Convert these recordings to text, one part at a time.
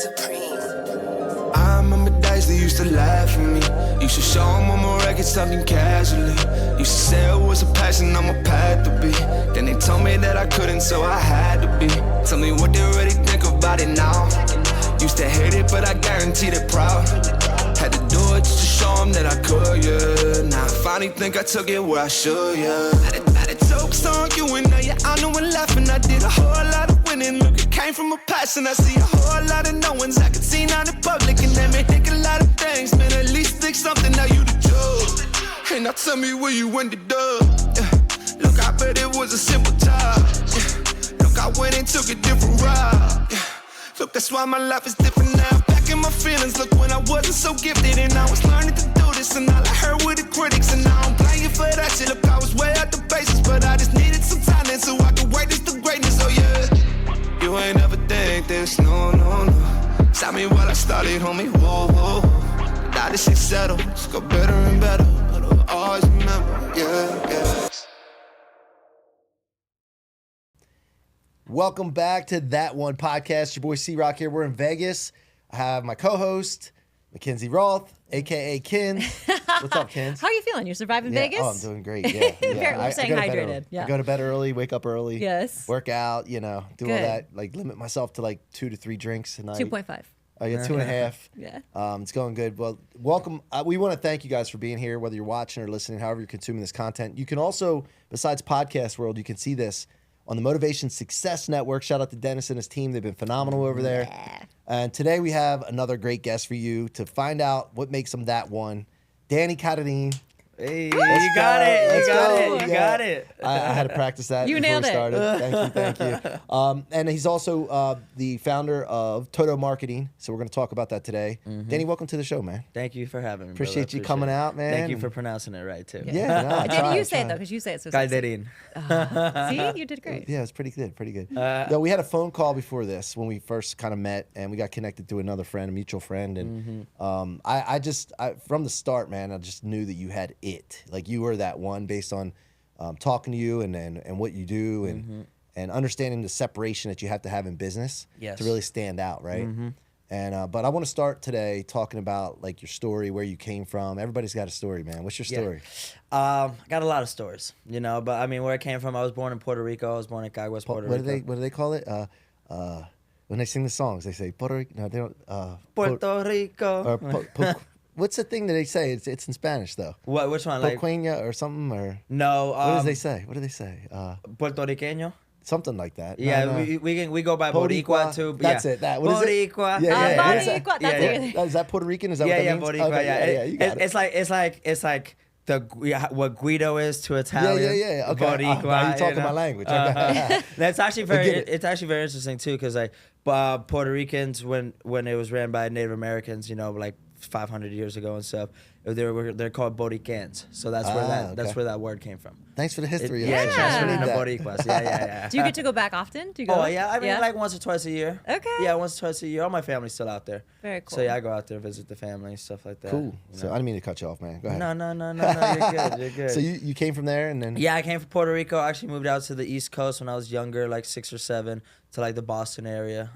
I remember days they used to laugh at me. Used to show them on my records talking casually. Used to say it was a passion on my path to be. Then they told me that I couldn't, so I had to be. Tell me what they really think about it now. Used to hate it, but I guarantee they're proud. Had to do it just to show them that I could, yeah. Now I finally think I took it where I should, yeah. I had jokes on you and now you're on and laughing. I did a whole lot of winning. Look, it came from a passion. I see a whole lot of knowings I could see now in public. And that may think a lot of things, man. At least think something, now you the judge. And now tell me where you ended up. Yeah. Look, I bet it was a simple job. Yeah. Look, I went and took a different route. Yeah. Look, that's why my life is different now. Back in my feelings, look, when I wasn't so gifted and I was learning to do this, and all I heard were the critics, and I don't blame you for that shit. Look, I was way out the basis, but I just needed some talent so I could wait this to greatness. Oh yeah, you ain't ever think this, no, no, no. Stop me while I started, homie, whoa, whoa, whoa. Now this shit settled, it's go better and better, but I'll always remember, yeah, yeah. Welcome back to That1 Podcast. Your boy C-Roc here. We're in Vegas. I have my co-host, McKinzie Roth, a.k.a. Kins. What's up, Kins? How are you feeling? You're surviving Yeah. Vegas? Oh, I'm doing great. Yeah. We're staying hydrated. Yeah. I go to bed early, wake up early. Yes. Work out, do all Good. that. Like limit myself to like 2 to 3 drinks a night. 2.5. Oh, yeah, 2.5. Yeah. It's going good. Well, welcome. We want to thank you guys for being here, whether you're watching or listening, however you're consuming this content. You can also, besides podcast world, you can see this on the Motivation Success Network. Shout out to Dennis and his team. They've been phenomenal over there. Yeah. And today we have another great guest for you to find out what makes them that one. Danny Calderin. Hey, you got it. You got it. I had to practice that You before nailed we it. started. Thank you. And he's also the founder of Toto Marketing. So we're going to talk about that today. Danny, welcome to the show, man. Thank you for having me. Appreciate you coming out, man. Thank you for pronouncing it right too. Yeah. No, I Danny, tried, you say it, tried. though, because you say it so sexy. Calderin. See? You did great. Yeah, it's pretty good, pretty good. We had a phone call before this when we first kind of met, and we got connected to another friend, a mutual friend, and I from the start, man, I just knew that you had it. Like you were that one based on talking to you and what you do and understanding the separation that you have to have in business to really stand out, right? And but I want to start today talking about like your story, where you came from. Everybody's got a story, man. What's your story? I got a lot of stories, but I mean, where I came from, I was born in Puerto Rico. I was born in Caguas, Puerto Rico. What do they call it? When they sing the songs, they say Puerto Rico. No, they don't. Puerto Rico. Or what's the thing that they say? It's in Spanish though. What? Which one? Like Poqueña or something or no. what do they say? What do they say? Puerto Riqueño. Something like that. Yeah, No. we go by Boricua too. That's yeah. it. That what is it? Boricua. Yeah. What is that? Boricua, that's it. Is that Puerto Rican? Is that Yeah, what yeah, that means? Boricua. Okay, Yeah, you got it. It's like what Guido is to Italian. Yeah. Okay. Boricua. Now you're talking my language. Okay. That's actually very interesting too, because like Puerto Ricans when it was ran by Native Americans, like 500 years ago and stuff, they're called Boricans. So that's where that word came from. Thanks for the history. Yeah, Yeah. transferred into Boricuas. Yeah. Do you get to go back often? Do you go? Oh yeah, I mean like once or twice a year. Okay. Yeah, once or twice a year. All my family's still out there. Very cool. So yeah, I go out there, visit the family, stuff like that. Cool. So I didn't mean to cut you off, man. Go ahead. No, you're good. You're good. So you came from there and then. Yeah, I came from Puerto Rico. I actually moved out to the East Coast when I was younger, like 6 or 7, to like the Boston area.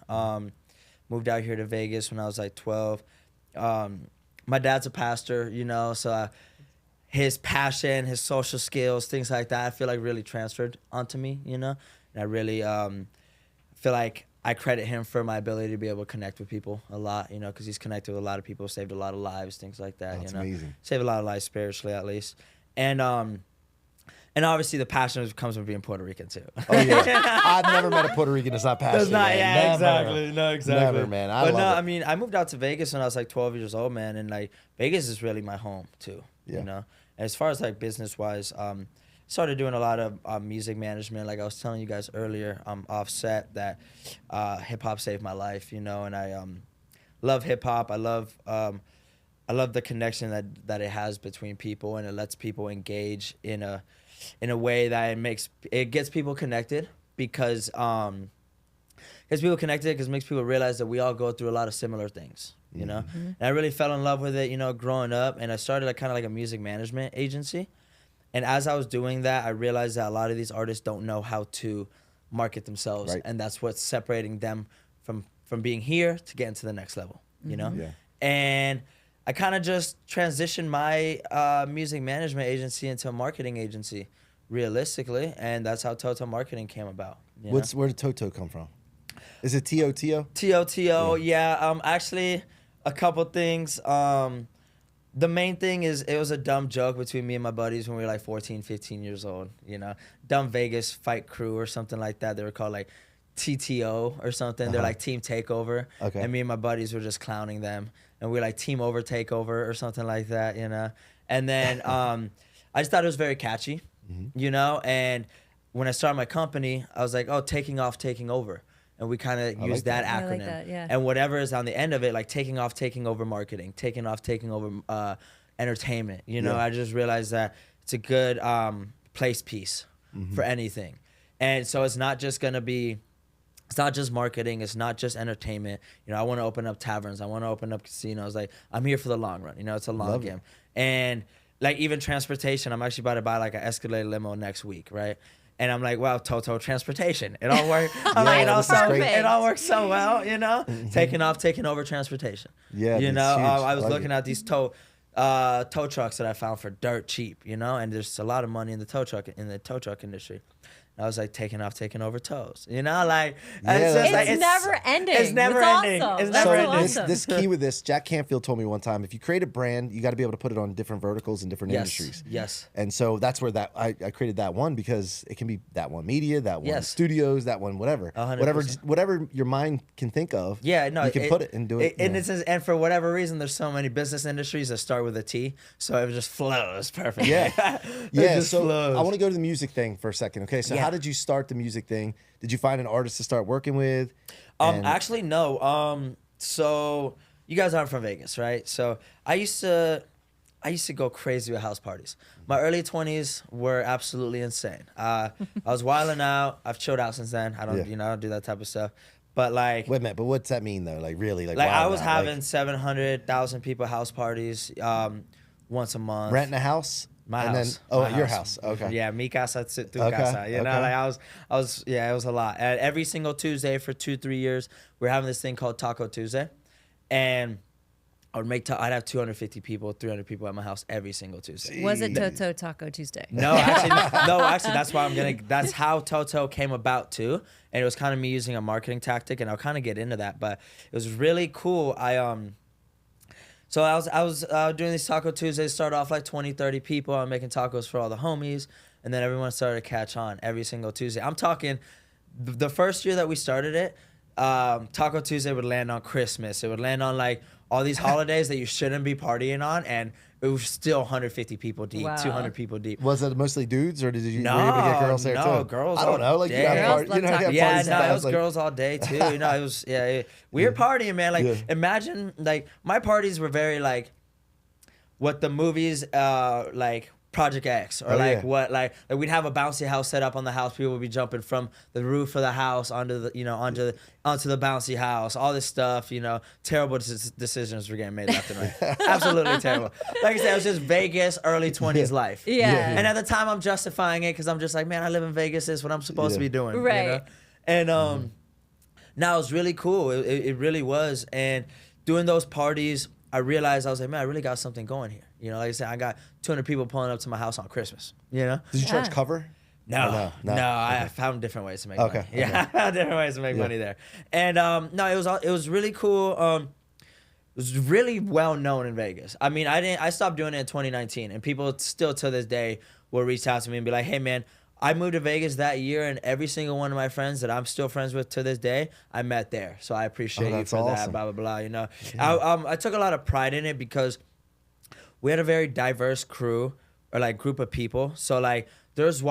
Moved out here to Vegas when I was like 12. My dad's a pastor, so his passion, his social skills, things like that, I feel like really transferred onto me, and I really feel like I credit him for my ability to be able to connect with people a lot, because he's connected with a lot of people, saved a lot of lives, things like that. That's amazing. Saved a lot of lives spiritually, at least. And obviously the passion comes from being Puerto Rican too. Oh yeah, I've never met a Puerto Rican that's not passionate. That's not, man. yeah, Never. exactly. No, exactly. Never, man. I mean, I moved out to Vegas when I was like 12 years old, man, and like Vegas is really my home too. Yeah. And as far as like business wise, started doing a lot of music management. Like I was telling you guys earlier, offset that hip hop saved my life, and I love hip hop. I love the connection that it has between people, and it lets people engage in a way that it gets people connected because it makes people realize that we all go through a lot of similar things, And I really fell in love with it, growing up, and I started kind of like a music management agency. And as I was doing that, I realized that a lot of these artists don't know how to market themselves, right. And that's what's separating them from from being here to getting to the next level, you know? Yeah. And I kind of just transitioned my music management agency into a marketing agency, realistically, and that's how Toto Marketing came about. Where did Toto come from? Is it T-O-T-O? T-O-T-O, yeah. Actually, a couple things. The main thing is it was a dumb joke between me and my buddies when we were like 14, 15 years old, you know? Dumb Vegas fight crew or something like that. They were called like TTO or something. They're like Team Takeover. Okay. And me and my buddies were just clowning them. And we were like Team Over Takeover or something like that, you know? And then I just thought it was very catchy, you know? And when I started my company, I was like, oh, taking off, taking over. And we kind of use that acronym. I like that, yeah. And whatever is on the end of it, like taking off, taking over marketing, taking off, taking over entertainment. You know, I just realized that it's a good place piece for anything. And so it's not just going to be, it's not just marketing. It's not just entertainment. You know, I want to open up taverns. I want to open up casinos. Like, I'm here for the long run. You know, it's a long game. And like even transportation, I'm actually about to buy like an Escalade limo next week, right? And I'm like, wow, Toto Transportation. It all works. It all works so well, you know? Taking off, taking over transportation. Yeah, you know, huge. I was looking at these tow trucks that I found for dirt cheap, you know? And there's a lot of money in the tow truck industry. I was like taking off, taking over toes. You know, like it's never ending. It's never ending. Awesome. It's never ending. Awesome. This key with this, Jack Canfield told me one time, if you create a brand, you got to be able to put it on different verticals and different industries. Yes. And so that's where I created That1 because it can be That1 Media, That1 Studios, That1 whatever. 100%. Whatever your mind can think of. Yeah, no, you can put it and do it. And for whatever reason, there's so many business industries that start with a T, so it just flows perfect. Yeah. Yeah. So flows. I want to go to the music thing for a second. Okay, so how did you start the music thing? Did you find an artist to start working with? Actually, no. So you guys aren't from Vegas, right? So I used to go crazy with house parties. My early 20s were absolutely insane. I was wilding out. I've chilled out since then. I don't, I don't do that type of stuff. But like, wait a minute. But what's that mean though? Like really, like I was having 700,000 people house parties once a month. Renting a house. My house. Your house. Okay. Yeah, mi casa, tu casa. You know, like I was. Yeah, it was a lot. And every single Tuesday for 2-3 years, we're having this thing called Taco Tuesday, and I'd have 250 people, 300 people at my house every single Tuesday. Was it Toto Taco Tuesday? No, actually, that's why that's how Toto came about too, and it was kind of me using a marketing tactic, and I'll kind of get into that, but it was really cool. So I was doing these Taco Tuesdays, start off like 20, 30 people. I'm making tacos for all the homies. And then everyone started to catch on every single Tuesday. I'm talking the first year that we started it, Taco Tuesday would land on Christmas. It would land on like all these holidays that you shouldn't be partying on. And it was still 150 people deep, 200 people deep. Was it mostly dudes or were you able to get girls there too? No, girls. I don't know. Like day. It was girls all day too. You know, it was we were partying, man. Like imagine like my parties were very like what the movies like Project X or what like we'd have a bouncy house set up on the house. People would be jumping from the roof of the house onto the onto the bouncy house. All this stuff, you know, terrible decisions were getting made left and right. Absolutely terrible. Like I said, it was just Vegas early 20s life. Yeah. And at the time, I'm justifying it because I'm just like, man, I live in Vegas. This is what I'm supposed to be doing. Right. You know? And now it's really cool. It really was. And doing those parties, I realized I was like, man, I really got something going here. You know, like I said, I got 200 people pulling up to my house on Christmas. You know? Did you charge cover? No. I found different ways to make money. Yeah, I found different ways to make money there. And no, it was really cool. It was really well known in Vegas. I mean, I stopped doing it in 2019, and people still to this day will reach out to me and be like, hey man, I moved to Vegas that year, and every single one of my friends that I'm still friends with to this day, I met there. So I appreciate you for that, blah, blah, blah, you know. Yeah. I took a lot of pride in it because we had a very diverse crew or like group of people. So like there's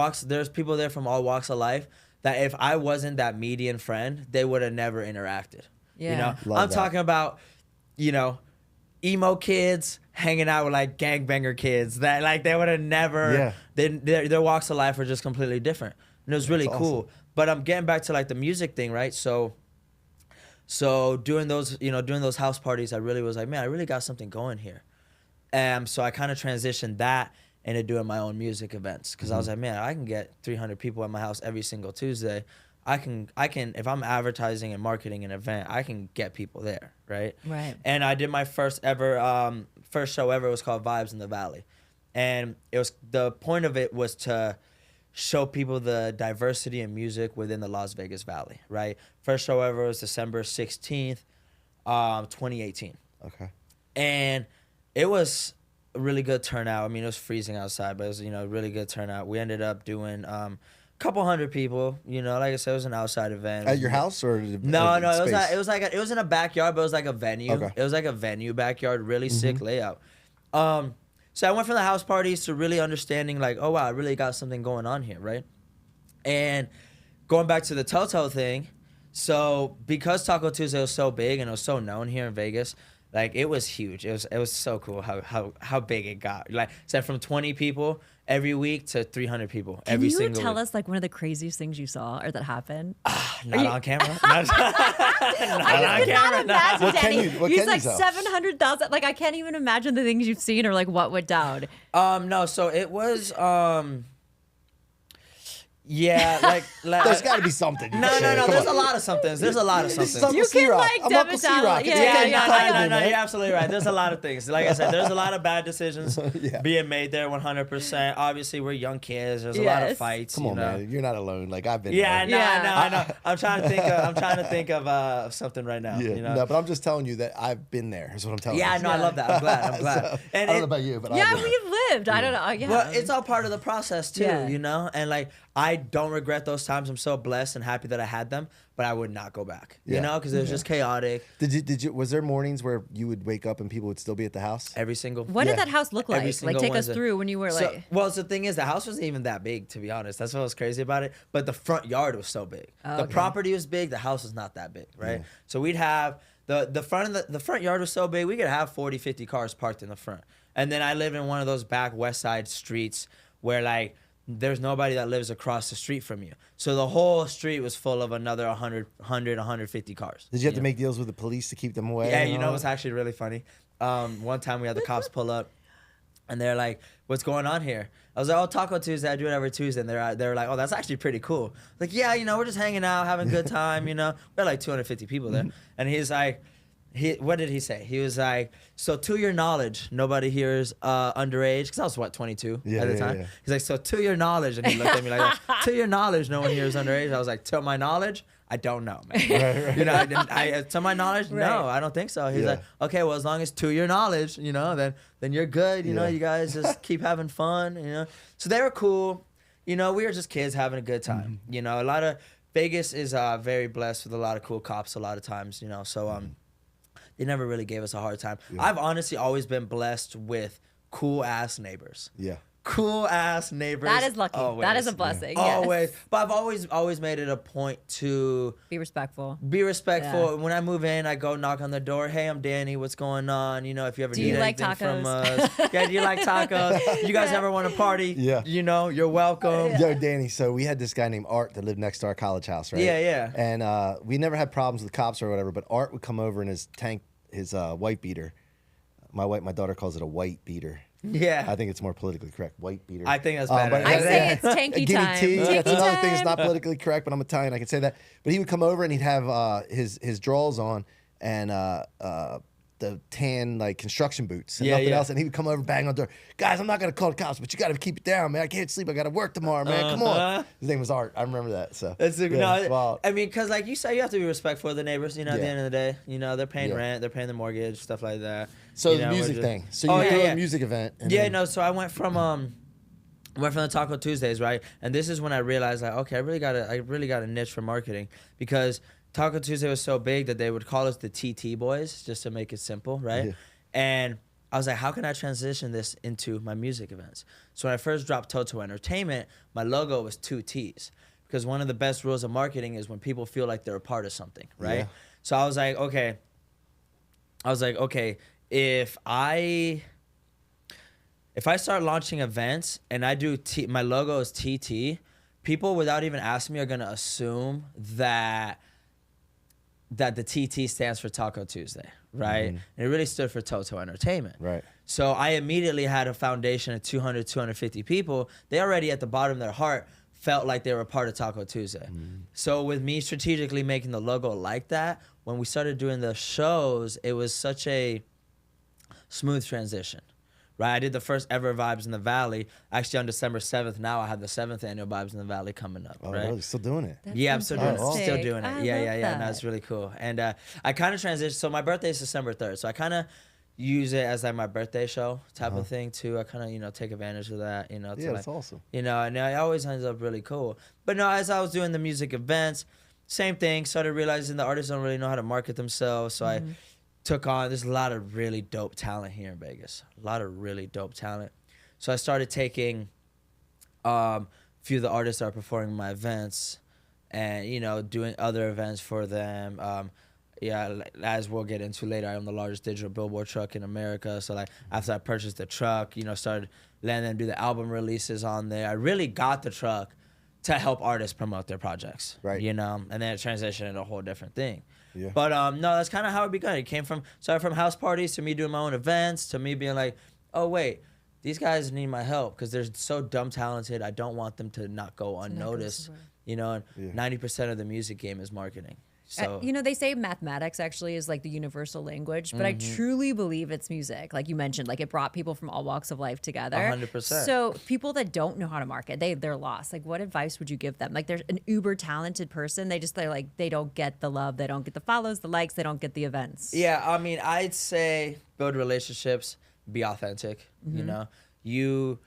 people there from all walks of life that if I wasn't that median friend, they would have never interacted. Yeah. You know, I'm talking about, you know, emo kids hanging out with like gangbanger kids that like they would have never, their walks of life were just completely different. And it was really cool. Awesome. But I'm getting back to like the music thing, right? So doing those house parties, I really was like, man, I really got something going here. So I kind of transitioned that into doing my own music events because I was like, man, I can get 300 people at my house every single Tuesday. I can if I'm advertising and marketing an event, I can get people there, right? Right. And I did my first show ever. It was called Vibes in the Valley, and the point of it was to show people the diversity in music within the Las Vegas Valley, right? First show ever was December 16th, 2018. Okay. And it was a really good turnout. I mean, it was freezing outside, but it was, a really good turnout. We ended up doing a couple hundred people, like I said, it was an outside event. At your house or No, it was in a backyard, but it was like a venue. Okay. It was like a venue backyard, really sick layout. So I went from the house parties to really understanding like, oh wow, I really got something going on here, right? And going back to the Toto thing, so because Taco Tuesday was so big and it was so known here in Vegas, like it was huge. It was so cool how big it got. Like said from 20 people every week to 300 people every single week. Can you tell us like one of the craziest things you saw or that happened? Not on camera. Not I on could camera. not imagine, What can Danny. you- what He's can you like tell? 700,000. Like I can't even imagine the things you've seen or like what went down. No, so it was yeah, like There's got to be something. No. There's a lot of somethings. There's a lot of This is something. Uncle You can, C-Roc. like, I'm deb Uncle it down. C-Roc. It's Yeah, okay. yeah, You talk to me, No, man. you're absolutely right. There's a lot of things. Like I said, there's a lot of bad decisions Yeah. being made there 100%. Obviously, we're young kids. There's a lot of Yes. fights. Come on, man. You're not alone. Like I've been. Yeah, there. I know. I'm trying to think of something right now. Yeah. No, but I'm just telling you that I've been there. Is what I'm telling you. Yeah, no, I love that. I'm glad. So, And I don't know it- about you, but Yeah, I've been there. we've lived. I don't know. Yeah. Well, it's all part of the process too, Yeah. And like I don't regret those times. I'm so blessed and happy that I had them, but I would not go back, Yeah. because it was just chaotic Did you? Was there mornings where you would wake up and people would still be at the house? every single. What Yeah. did that house look Every like? Like single take us Wednesday. through when you were So, like. well, the thing is, the house wasn't even that big, to be honest. That's what was crazy about it. But the front yard was so big. Oh, the okay. property was big. The house was not that big, right? Yeah. So we'd have the front yard was so big we could have 40, 50 cars parked in the front. And then I live in one of those back west side streets where like there's nobody that lives across the street from you. So the whole street was full of another 150 cars. Did you have to know? make deals with the police to keep them away? Yeah, and you know all what's that? actually really funny? One time we had the cops pull up, and they're like, "What's going on here?" I was like, "Oh, Taco Tuesday. I do it every Tuesday." And they're like, "Oh, that's actually pretty cool." Like, yeah, we're just hanging out, having a good time. We had like 250 people there, and he's like, what did he say? He was like, "So to your knowledge, nobody here is underage," because I was 22 Yeah, at the yeah, time. yeah. He's like, "So to your knowledge," and he looked at me like, that, "To your knowledge, no one here is underage." I was like, "To my knowledge, I don't know, man." Right. To my knowledge, no, Right. I don't think so. He's Yeah. like, "Okay, well, as long as to your knowledge, then you're good. Yeah. You guys just keep having fun, So they were cool. We were just kids having a good time. Mm-hmm. A lot of Vegas is very blessed with a lot of cool cops a lot of times, So they never really gave us a hard time. Yeah. I've honestly always been blessed with cool ass neighbors. Yeah. Cool ass neighbors. That is lucky. Always. That is a blessing. Yes. Always. But I've always made it a point to Be respectful. be respectful. Yeah. When I move in, I go knock on the door. "Hey, I'm Danny. What's going on? If you ever Do need you like anything from tacos?" us. Yeah, do you like tacos? You guys ever want to party? Yeah. You're welcome. Yo, Danny, so we had this guy named Art that lived next to our college house, right? Yeah. And we never had problems with cops or whatever, but Art would come over in his tank, his white beater. My daughter calls it a white beater. Yeah. I think it's more politically correct. White beater. I think that's better. but- I say it's tanky Guinea time. tea. Tanky That's another thing that's time. not politically correct, but I'm Italian. I can say that. But he would come over and he'd have his drawers on and the tan like construction boots and Yeah, nothing yeah. else. And he would come over, bang on the door. "Guys, I'm not gonna call the cops, but you got to keep it down, man. I can't sleep. I got to work tomorrow, man. Come on." His name was Art. I remember that. So That's yeah, it's wild. I mean, because like you say, you have to be respectful of the neighbors. At the Yeah. end of the day, they're paying Yeah. rent, they're paying the mortgage, stuff like that. So the we're music just- thing. So you Oh, threw yeah. a music event. And Yeah, then- no. So I went from the Taco Tuesdays, right? And this is when I realized, like, okay, I really got a niche for marketing, because Taco Tuesday was so big that they would call us the TT boys, just to make it simple, right? Yeah. And I was like, how can I transition this into my music events? So when I first dropped Toto Entertainment, my logo was 2 T's, because one of the best rules of marketing is when people feel like they're a part of something, right? Yeah. So I was like, okay, if I start launching events and I do my logo is TT, people without even asking me are gonna assume that the TT stands for Taco Tuesday, right? And it really stood for Toto Entertainment. Right. So I immediately had a foundation of 200, 250 people. They already at the bottom of their heart felt like they were part of Taco Tuesday. So with me strategically making the logo like that, when we started doing the shows, it was such a smooth transition. Right, I did the first ever Vibes in the Valley. Actually, on December 7th, now I have the 7th annual Vibes in the Valley coming up. Oh, right? really? Still doing it? That's Yeah, I'm still doing it. fantastic. Still doing it. I Yeah. love No, that. it's really cool. And I kind of transitioned. So my birthday is December 3rd. So I kind of use it as like my birthday show type of thing too. I kind of, you know, take advantage of that, you know. To Yeah, like, that's awesome. You know, and it always ends up really cool. But no, as I was doing the music events, same thing. Started realizing the artists don't really know how to market themselves. So I took on, there's a lot of really dope talent here in Vegas. A lot of really dope talent. So I started taking a few of the artists that are performing my events and, you know, doing other events for them. Yeah, as we'll get into later, I own the largest digital billboard truck in America. So, like, after I purchased the truck, you know, started letting them do the album releases on there. I really got the truck to help artists promote their projects. Right. You know, and then it transitioned into a whole different thing. Yeah. But, no, that's kind of how it began. It started from house parties to me doing my own events to me being like, oh, wait, these guys need my help because they're so dumb talented. I don't want them to not go unnoticed. You know, and 90% of the music game is marketing. So You know, they say mathematics actually is like the universal language, but I truly believe it's music. Like you mentioned, like it brought people from all walks of life together. 100%. So people that don't know how to market, they're lost. Like what advice would you give them? Like there's an uber talented person. They're like, they don't get the love. They don't get the follows, the likes. They don't get the events. yeah, I mean, I'd say build relationships, be authentic. You know,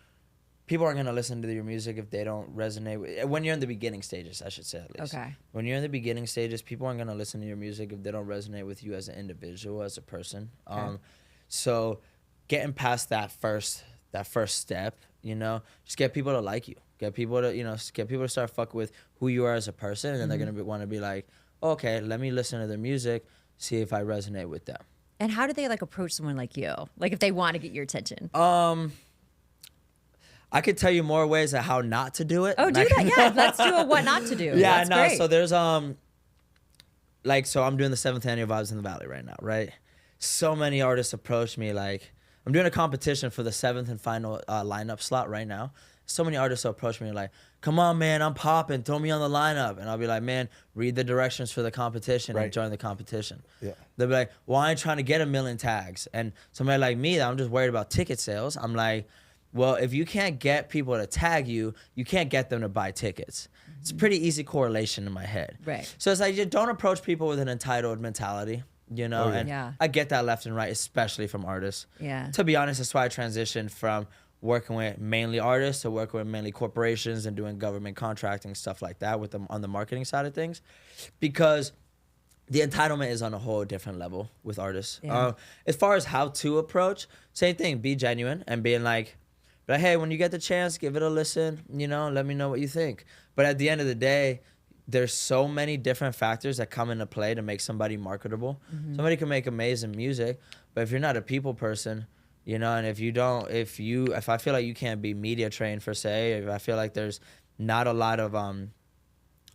people aren't gonna listen to your music if they don't resonate with. When you're in the beginning stages, I should say at least. Okay. When you're in the beginning stages, people aren't gonna listen to your music if they don't resonate with you as an individual, as a person. So getting past that first step, you know, just get people to like you. Get people to start fucking with who you are as a person, and then they're gonna want to be like, okay, let me listen to their music, see if I resonate with them. And how do they like approach someone like you? Like if they want to get your attention? I could tell you more ways of how not to do it. Oh, do that. Yeah. Let's do a what not to do. Yeah, That's no. great. So there's so I'm doing the 7th annual Vibes in the Valley right now, right? So many artists approach me like I'm doing a competition for the 7th and final lineup slot right now. So many artists approach me like, "Come on, man, I'm popping. Throw me on the lineup." And I'll be like, "Man, read the directions for the competition and join the competition." Yeah. They'll be like, "Well, I ain't trying to get 1 million tags." And somebody like me, that I'm just worried about ticket sales. I'm like, well, if you can't get people to tag you, you can't get them to buy tickets. It's a pretty easy correlation in my head. Right. So it's like, you don't approach people with an entitled mentality, you know? And I get that left and right, especially from artists. Yeah. To be honest, that's why I transitioned from working with mainly artists to working with mainly corporations and doing government contracting, stuff like that with them on the marketing side of things. Because the entitlement is on a whole different level with artists. Yeah. As far as how to approach, same thing, be genuine and being like, hey, when you get the chance, give it a listen, you know, let me know what you think. But at the end of the day, there's so many different factors that come into play to make somebody marketable. Somebody can make amazing music, but if you're not a people person, you know, and if I feel like you can't be media trained per se, if I feel like there's not a lot of,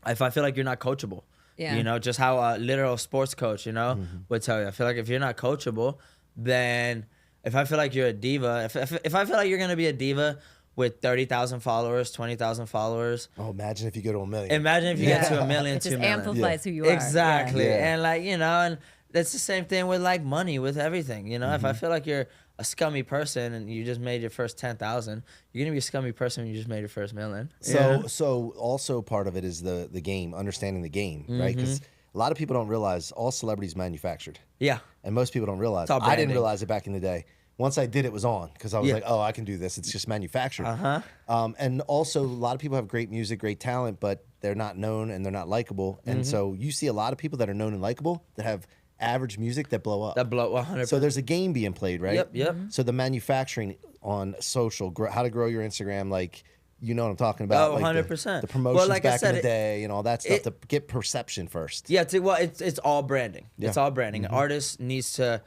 if I feel like you're not coachable, you know, just how a literal sports coach, you know, would tell you. I feel like if you're not coachable, then if I feel like you're a diva, if I feel like you're going to be a diva with 30,000 followers, 20,000 followers. Oh, imagine if you go to 1 million. Imagine if you get to 1 million, It 2 just million. amplifies who you are. Exactly. Yeah. And like, you know, and that's the same thing with like money, with everything. You know, if I feel like you're a scummy person and you just made your first 10,000, you're going to be a scummy person when you just made your first million. So also part of it is the game, understanding the game, right? Because a lot of people don't realize all celebrities manufactured. Yeah. And most people don't realize. all I didn't branding. realize it back in the day. Once I did, it was on because I was like, oh, I can do this. It's just manufactured. And also, a lot of people have great music, great talent, but they're not known and they're not likable. And so you see a lot of people that are known and likable that have average music that blow up. That blow 100%. So there's a game being played, right? Yep. So the manufacturing on social, how to grow your Instagram, like, you know what I'm talking about. Oh, like 100%. The promotions Well, like I back said, in the day and all that stuff to get perception first. Yeah, it's all branding. It's all branding. An artist needs to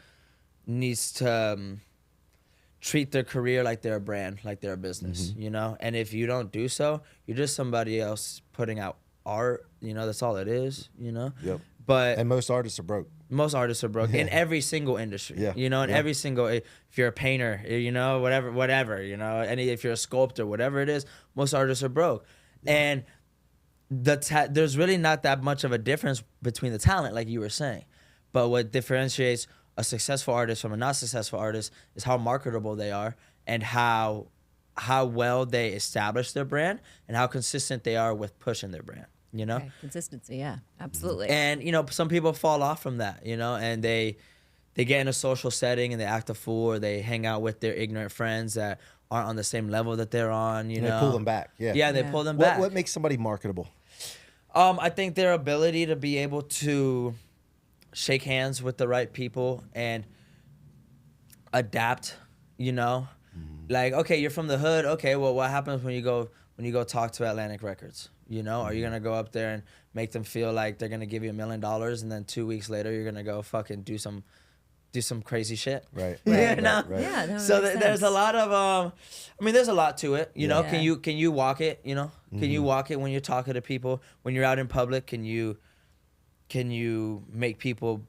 treat their career like they're a brand, like they're a business, you know? And if you don't do so, you're just somebody else putting out art, you know, that's all it is, you know? Yep. But And most artists are broke. most artists are broke in every single industry, Yeah. you know, in Yeah. every single, if you're a painter, you know, whatever, you know, if you're a sculptor, whatever it is, most artists are broke. And there's really not that much of a difference between the talent, like you were saying. But what differentiates a successful artist from a not successful artist is how marketable they are and how well they establish their brand and how consistent they are with pushing their brand, you know? Okay. Consistency, yeah, absolutely. And, you know, some people fall off from that, you know, and they get in a social setting and they act a fool, or they hang out with their ignorant friends that aren't on the same level that they're on, you know? They pull them back, Yeah, they pull them back. What makes somebody marketable? I think their ability to be able to shake hands with the right people and adapt, you know? Like, okay, you're from the hood. Okay, well, what happens when you go talk to Atlantic Records? You know, are you gonna go up there and make them feel like they're gonna give you $1 million, and then 2 weeks later you're gonna go fucking do some crazy shit? Right. You know? Right. Yeah, that So makes there's a sense. lot of I mean, there's a lot to it, you know. Yeah. Can you walk it, you know? Can you walk it when you're talking to people, when you're out in public? Can you make people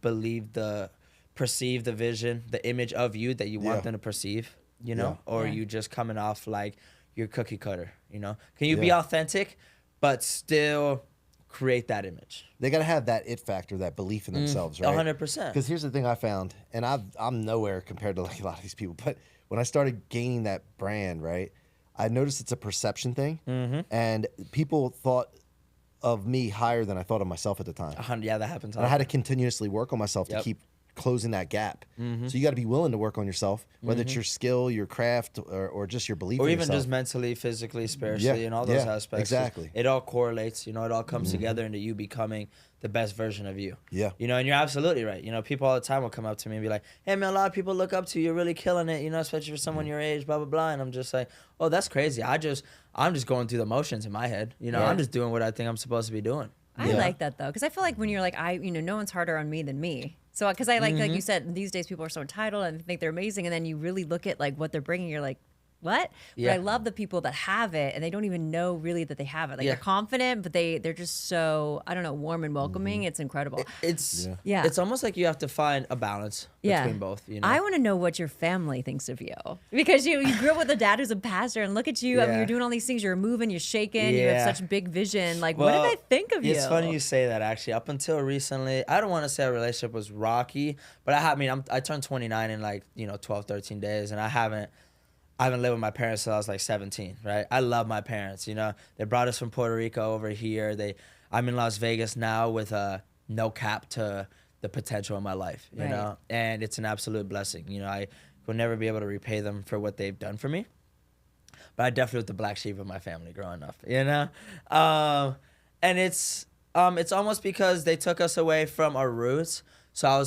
perceive the vision, the image of you that you want them to perceive, you know? Yeah. Or are Yeah. you just coming off like you're cookie cutter, you know? Can you be Yeah. authentic but still create that image? They got to have that it factor, that belief in themselves, right? 100%. Because here's the thing I found, and I'm nowhere compared to like a lot of these people, but when I started gaining that brand, right, I noticed it's a perception thing, and people thought of me higher than I thought of myself at the time. Yeah, that happens. And I had to continuously work on myself to Yep. keep closing that gap. So you got to be willing to work on yourself, whether it's your skill, your craft, or just your belief or in even yourself. just mentally, physically, spiritually, Yeah, and all those yeah, aspects. exactly. It all correlates, you know, it all comes together into you becoming the best version of you. Yeah. You know, and you're absolutely right. You know, people all the time will come up to me and be like, hey, man, a lot of people look up to you. You're really killing it, you know, especially for someone your age, blah, blah, blah. And I'm just like, oh, that's crazy. I'm just going through the motions in my head. You know, Yeah. I'm just doing what I think I'm supposed to be doing. I Yeah. like that though, because I feel like when you're like, no one's harder on me than me. So, because I like you said, these days people are so entitled and think they're amazing, and then you really look at like what they're bringing, you're like, what? Yeah. But I love the people that have it and they don't even know really that they have it. Like Yeah. they're confident, but they're just so, I don't know, warm and welcoming. It's incredible. It's Yeah. It's almost like you have to find a balance between both. You know, I want to know what your family thinks of you, because you grew up with a dad who's a pastor, and look at you. I mean, Yeah. you're doing all these things. You're moving, you're shaking. You have Yeah. such big vision. Like, what did I think of you? It's funny you say that, actually. Up until recently, I don't want to say our relationship was rocky, but I turned 29 in like, 12, 13 days, and I haven't lived with my parents since I was like 17, right? I love my parents, you know. They brought us from Puerto Rico over here. I'm in Las Vegas now with no cap to the potential in my life, you Right. know? And it's an absolute blessing. You know, I will never be able to repay them for what they've done for me. But I definitely was the black sheep of my family growing up, you know? And it's almost because they took us away from our roots. So I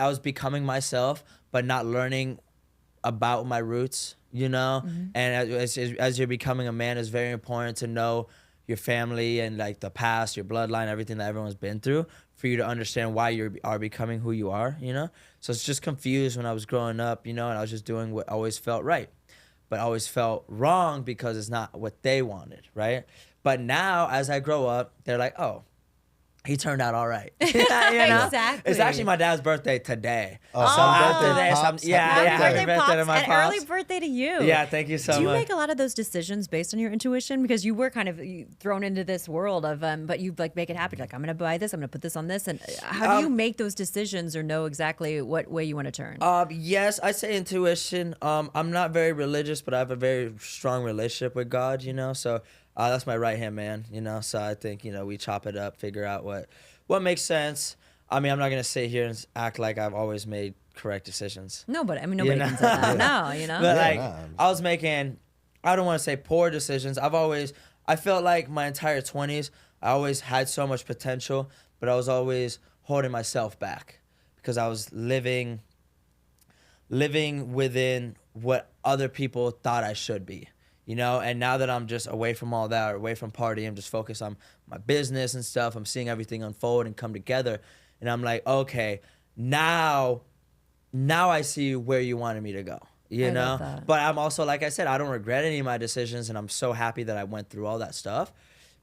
was becoming myself, but not learning about my roots, you know? And as you're becoming a man, it's very important to know your family and like the past, your bloodline, everything that everyone's been through, for you to understand why you are becoming who you are, you know? So it's just confused when I was growing up, you know, and I was just doing what always felt right, but always felt wrong because it's not what they wanted, right? But now as I grow up, they're like, oh, he turned out all right. You know? Exactly. It's actually my dad's birthday today. Oh, So happy after birthday, this, Pops. Happy happy birthday to my and pops. early birthday to you. Yeah, thank you so Do you much. make a lot of those decisions based on your intuition? Because you were kind of thrown into this world of, but you like make it happen. You're like, I'm going to buy this. I'm going to put this on this. And how do you make those decisions or know exactly what way you want to turn? Yes, I say intuition. I'm not very religious, but I have a very strong relationship with God, you know? So that's my right-hand man, you know? So I think, we chop it up, figure out what makes sense. I mean, I'm not going to sit here and act like I've always made correct decisions. No, but I mean, nobody know? can say that. No, you know? But Yeah, like, nah. I was making, I don't want to say poor decisions. I felt like my entire 20s, I always had so much potential, but I was always holding myself back because I was living within what other people thought I should be, you know? And now that I'm just away from all that, or away from partying, I'm just focused on my business and stuff. I'm seeing everything unfold and come together. And I'm like, okay, now I see where you wanted me to go, you I know? love that. But I'm also, like I said, I don't regret any of my decisions, and I'm so happy that I went through all that stuff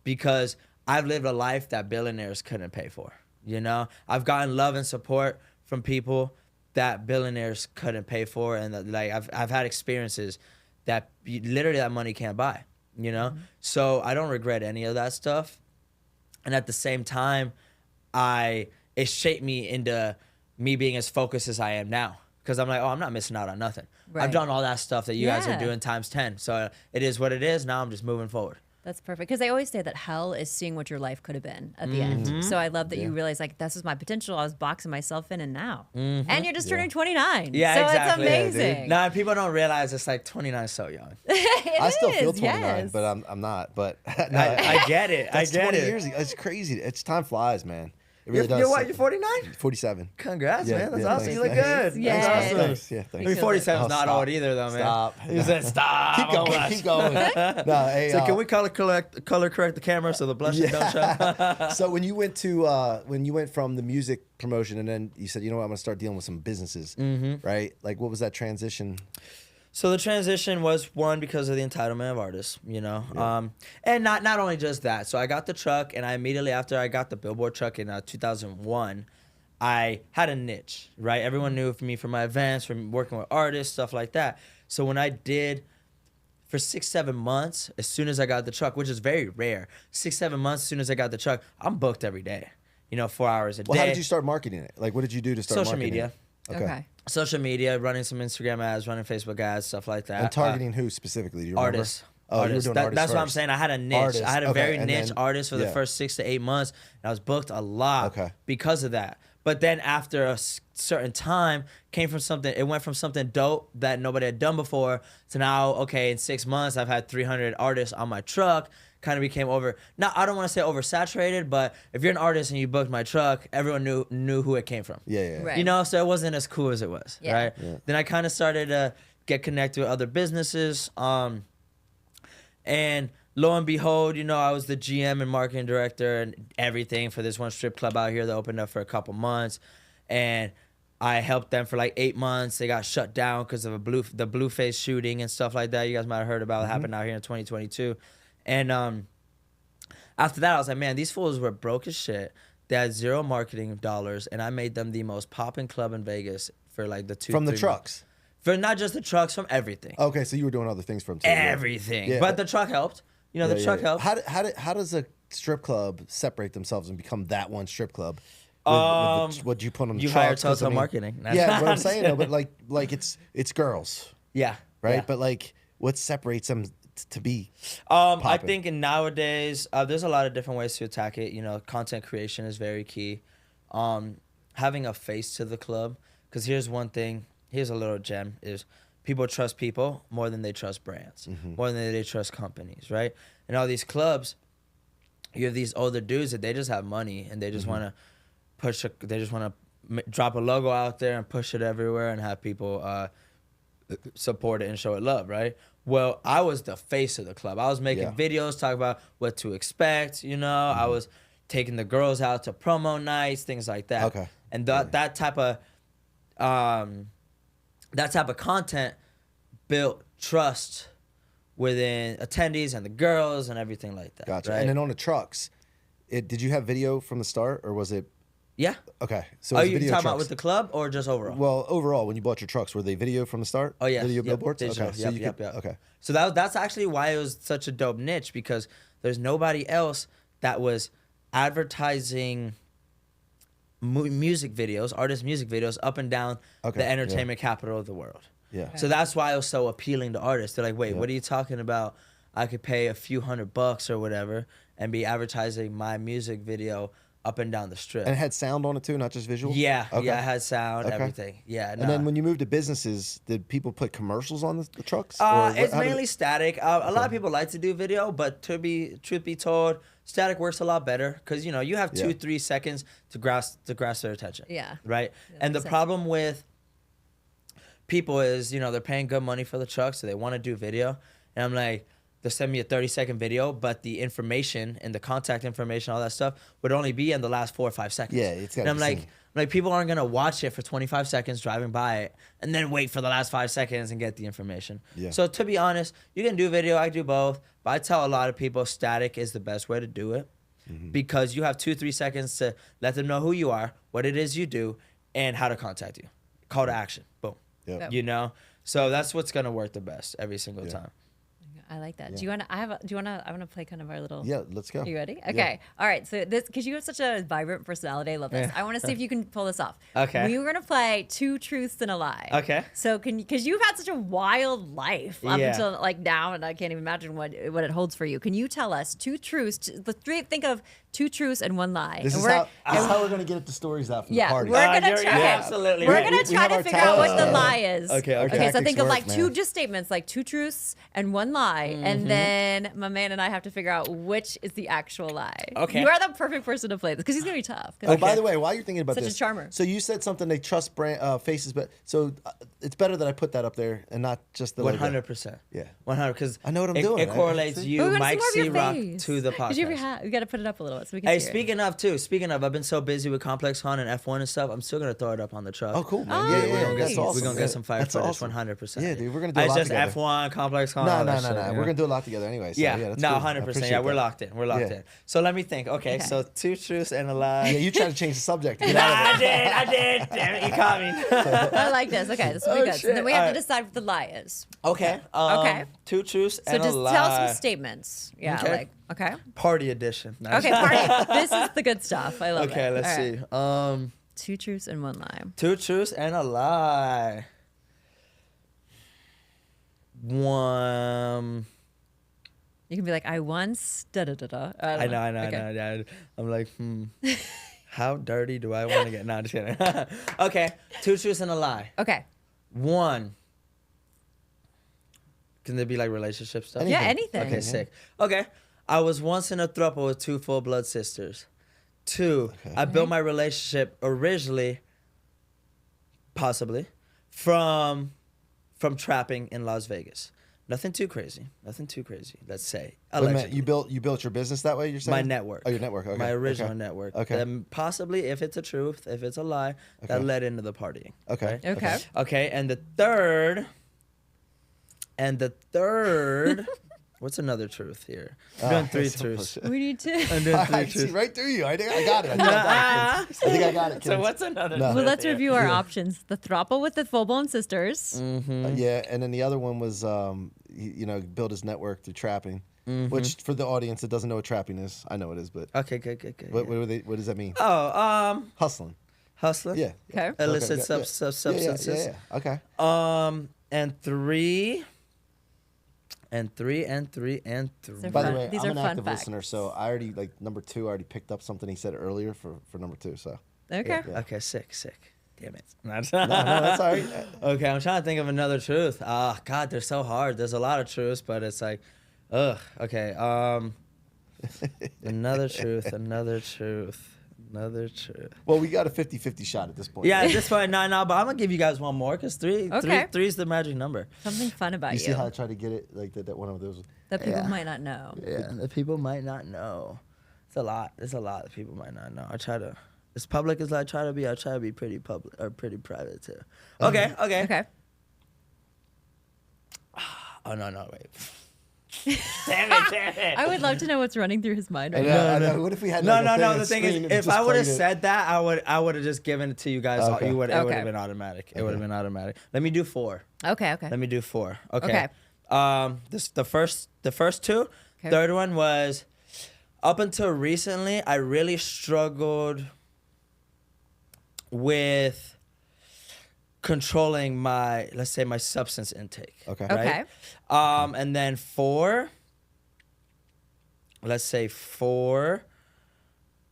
because I've lived a life that billionaires couldn't pay for, you know? I've gotten love and support from people that billionaires couldn't pay for, and that, like I've had experiences that literally that money can't buy, you know? So I don't regret any of that stuff. And at the same time, it shaped me into me being as focused as I am now. Because I'm like, oh, I'm not missing out on nothing. Right. I've done all that stuff that you guys are doing times 10. So it is what it is. Now I'm just moving forward. That's perfect. Because they always say that hell is seeing what your life could have been at the end. So I love that you realize, like, this is my potential. I was boxing myself in, and now. And you're just turning 29. Yeah, so exactly. it's amazing. Nah, people don't realize it's like 29 is so young. I still feel 29, yes. but I'm not. But no, I get it. I that's get 20 it. years ago. It's crazy. It's time flies, man. It really does. You're what? You're 49? 47. Congrats, Yeah, man. That's yeah, awesome. thanks, You look thanks. good. Yes. That's awesome. Thanks. Yeah, I thanks. mean, 47 is Oh, not stop. old either, though, man. Stop. You said stop. Keep going. Blush. Keep going. No, hey, So can we color correct the camera so the blushes don't show? So when you went from the music promotion and then you said, you know what, I'm gonna start dealing with some businesses, right? Like, what was that transition? So the transition was, one, because of the entitlement of artists, you know, and not only just that. So I got the truck, and I immediately after I got the Billboard truck in 2001, I had a niche, right? Everyone knew me from my events, from working with artists, stuff like that. So when I did, for 6-7 months, as soon as I got the truck, which is very rare, 6-7 months as soon as I got the truck, I'm booked every day, you know, 4 hours a day. Well, how did you start marketing it? Like, what did you do to start Social marketing media. it? Okay. Social media, running some Instagram ads, running Facebook ads, stuff like that. And targeting who specifically? Do you remember? Artists. Oh, you were Artists. doing That- artists that's what I'm first. saying. I had a niche. Artists. I had a Okay, very and niche then- artist for the yeah. first 6 to 8 months, and I was booked a lot because of that. But then after a certain time, it went from something dope that nobody had done before to now, okay, in 6 months, I've had 300 artists on my truck. Kind of became now I don't want to say oversaturated, but if you're an artist and you booked my truck, everyone knew who it came from. Yeah. Right. You know, so it wasn't as cool as it was, Yeah. right? Then I kind of started to get connected with other businesses. And lo and behold, you know, I was the GM and marketing director and everything for this one strip club out here that opened up for a couple months. And I helped them for like 8 months. They got shut down because of the Blueface shooting and stuff like that. You guys might have heard about it. Happened out here in 2022. And after that, I was like, man, these fools were broke as shit. They had zero marketing dollars, and I made them the most popping club in Vegas for like the 2-3 From the months. trucks. For not just the trucks, from everything. Okay, so you were doing other things from too. Everything. Yeah. But the truck helped. You know, the truck helped. How does a strip club separate themselves and become that one strip club? What you put on the You trucks? hire 'Cause, Toto Marketing. Yeah, what I'm saying though, but like it's girls, Yeah. right? yeah. But like, what separates them to be? I popping? think nowadays, there's a lot of different ways to attack it. You know, content creation is very key. Having a face to the club. Because here's one thing, here's a little gem, is people trust people more than they trust brands, more than they trust companies, right? And all these clubs, you have these older dudes that they just have money and they just want to drop a logo out there and push it everywhere and have people support it and show it love, right? Well, I was the face of the club. I was making videos, talking about what to expect, you know. I was taking the girls out to promo nights, things like that. Okay. And that type of content built trust within attendees and the girls and everything like that. Gotcha. Right? And then on the trucks, did you have video from the start or was it? Yeah. Okay, so Are it's you video talking trucks. about with the club or just overall? Well, overall, when you bought your trucks, were they video from the start? Oh, yeah. Video Yep, billboards? digital. Okay, so Yep, you yep, could, yep. okay. So that's actually why it was such a dope niche, because there's nobody else that was advertising music videos, artist music videos, up and down the entertainment capital of the world. Yeah. So that's why it was so appealing to artists. They're like, wait, what are you talking about? I could pay a few $100 or whatever and be advertising my music video up and down the strip. And it had sound on it too, not just visual? Yeah, Okay. yeah, it had sound, Okay. everything. Yeah. And then when you moved to businesses, did people put commercials on the trucks? Or It's how did mainly static. A lot of people like to do video, but truth be told, static works a lot better because you know you have 2-3 seconds to grasp their attention. Yeah. Right. That And the makes sense. problem with people is, you know, they're paying good money for the truck, so they want to do video, and I'm like, they'll send me a 30-second video, but the information and the contact information, all that stuff, would only be in the last 4 or 5 seconds. Yeah, it's gotta And be I'm seen. like, people aren't gonna watch it for 25 seconds driving by it, and then wait for the last 5 seconds and get the information. Yeah. So to be honest, you can do video, I do both, but I tell a lot of people static is the best way to do it, because you have 2-3 seconds to let them know who you are, what it is you do, and how to contact you. Call to action. Boom. Yeah. You know. So that's what's gonna work the best every single time. I like that. Yeah. Do you want to? I want to play kind of our little. Yeah, let's go. You ready? Yeah. Okay. All right. So this, because you have such a vibrant personality, I love this. I want to see if you can pull this off. Okay. We were gonna play 2 truths and a lie. Okay. So because you've had such a wild life up Yeah. until like now, and I can't even imagine what it holds for you. Can you tell us 2 truths? Think of 2 truths and 1 lie. This and is how we're gonna get the stories out from the party. We're gonna you're try. absolutely We're right. gonna We try have to our figure out what the tactics. lie is. Okay, okay. Okay. So think of Tactics like work, 2 man. just statements, like 2 truths and 1 lie, and then my man and I have to figure out which is the actual lie. Okay. You are the perfect person to play this because he's gonna be tough. Oh, by the way, while you're thinking about Such a this, charmer. So you said something they trust brand faces, but so it's better that I put that up there and not just the logo. 100%. Yeah. 100%. Because I know what I'm it, doing. It correlates See? you, But we wanna see Mike more of your C-Roc, face. to the 'Cause you have your podcast. hat. We gotta put it up a little bit so we can Hey, see it. speaking of, I've been so busy with Complex Con and F1 and stuff. I'm still gonna throw it up on the truck. Oh, cool, man. Oh, yeah, nice. yeah, We're that's awesome. We're gonna get some fire That's footage, awesome. 100%. Yeah, dude, we're gonna do a It's lot just together. F1, Complex Con. No, all no, that no, shit, no. you We're know? gonna do a lot together anyway. So, Yeah, that's no, cool. I 100%. Yeah, appreciate we're that. locked in. We're locked Yeah. in. So let me think. Okay, Okay. so 2 truths and a lie. Yeah, you tried to change the subject. Get Nah, out of it. I did. Damn it, you caught me. I like this. Okay, this will be Oh, good. So shit. then we have All to right. decide what the lie is. Okay. Okay. 2 truths So and a just lie. tell some statements. Yeah, Okay. like okay. Party edition. No, Okay, party. This is the good stuff. I love it. Okay, let's All right. see. 2 truths and 1 lie. 2 truths and a lie. One. You can be like, I once da da da da. I know. Okay. Yeah. I'm like, how dirty do I want to get? No, I'm just kidding. Okay, 2 truths and a lie. Okay. 1. Can there be like relationship stuff? Yeah, anything. Okay, sick. Okay, I was once in a throuple with 2 full-blood sisters. 2, I built my relationship originally, possibly, from trapping in Las Vegas. Nothing too crazy. Let's say. Wait a minute, Allegedly. you built your business that way. You're saying My network. Oh, your network. Okay. My original okay. network. Okay. Then possibly, if it's a truth, if it's a lie, that Okay. led into the partying. Okay. right? Okay. Okay, and the third, what's another truth here? I'm doing 3 that's so truths. bullshit. We need to. I'm doing 3 I see truths. right through you. I got it. I think I got it. So kids. what's another No. truth Well, let's here? review our options. The throuple with the full-blown sisters. Yeah, and then the other one was, build his network through trapping. Which for the audience that doesn't know what trapping is, I know it is, but Okay, good. what does that mean? Oh, Hustling. hustler. Yeah. Okay. Illicit Okay, yeah. substances. Yeah. Okay. And 3. And 3. They're By the fun. way, These I'm are an fun active facts. listener, so I already number 2. I already picked up something he said earlier for number 2. So Okay. Yeah. Okay, sick. Damn it. no, that's all right. Okay, I'm trying to think of another truth. God, they're so hard. There's a lot of truths, but it's like, ugh. Okay. Another truth. Well, we got a 50-50 shot at this point. Yeah, at this point, no, but I'm gonna give you guys one more because three is the magic number. Something fun about You you, see how I tried to get it like that one of those. that people Yeah. might not know. Yeah, the people might not know. It's a lot. There's a lot that people might not know. I try to, as public as I try to be pretty public or pretty private too. Okay. Okay. Oh no, wait. Damn it. I would love to know what's running through his mind right I now. know. What if we had No. like, a thing on The thing screen is, and if just I would have played it? said that, I would have just given it to you guys. Okay. It would Okay. have been automatic. It would have been automatic. Let me do 4. Okay. Let me do 4. Okay. Okay. The first 2. Okay. Third one was, up until recently, I really struggled with controlling my, let's say, my substance intake. Okay. Okay. And then 4, let's say 4,